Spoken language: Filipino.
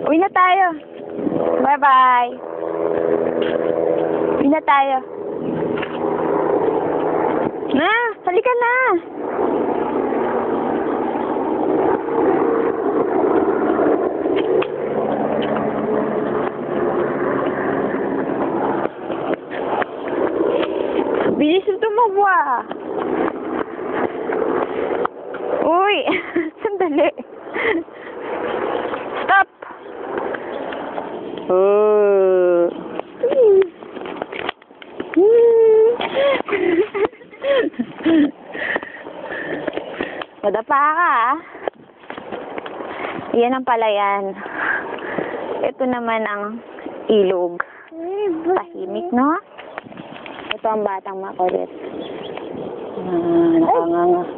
Uwi na tayo. Bye-bye. Uwi na tayo. Na, halika na. Bilis mo tumawa. Uy, sandali. Stop. Oh. Madapa ka, ah. Yan ang palayan. Ito naman ang ilog. Tahimik, no? Ito ang batang makulit. Nakanganga.